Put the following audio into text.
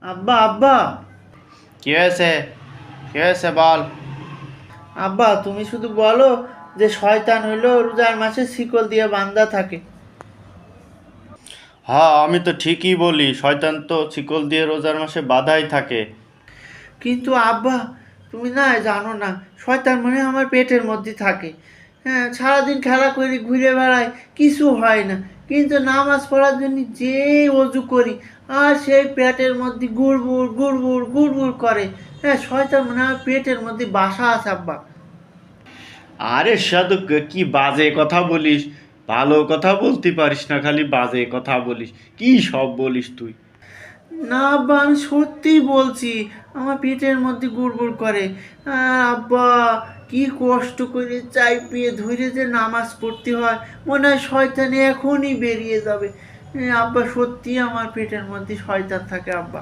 আব্বা আব্বা কি হয়েছে? কি হয়েছে বল। আব্বা, তুমি শুধু বলো যে শয়তান হইলো রোজার মাসে শিকল দিয়ে বান্ধা থাকে। হ্যাঁ, আমি তো ঠিকই বলি, শয়তান তো শিকল দিয়ে রোজার মাসে বাঁধাই থাকে। কিন্তু আব্বা, তুমি না জানো না, শয়তান মানে আমার পেটের মধ্যে থাকে। হ্যাঁ, সারাদিন খেলা করি, ঘুরে বেড়াই, কিছু হয় না। কিন্তু নামাজ পড়ার জন্য যে অজু করি, আর সেই পেটের মধ্যে গুড়গুড় গুড়গুড় গুড়গুড় করে। হ্যাঁ, শয়তান মানে আমার পেটের মধ্যে বাসা আছে আব্বা। আরে সাধু, কি বাজে কথা বলিস! ভালো কথা বলতে পারিস না, খালি বাজে কথা বলিস। কি সব বলিস তুই! না আব্বা, আমি সত্যিই বলছি, আমার পেটের মধ্যে গুড়গুড় করে। আব্বা, কি কষ্ট করে চাইপিয়ে ধরে যে নামাজ পড়তে হয়, মনে হয় শয়তান এখনই বেরিয়ে যাবে। আব্বা, সত্যি আমার পেটের মধ্যে শয়তান থাকে আব্বা।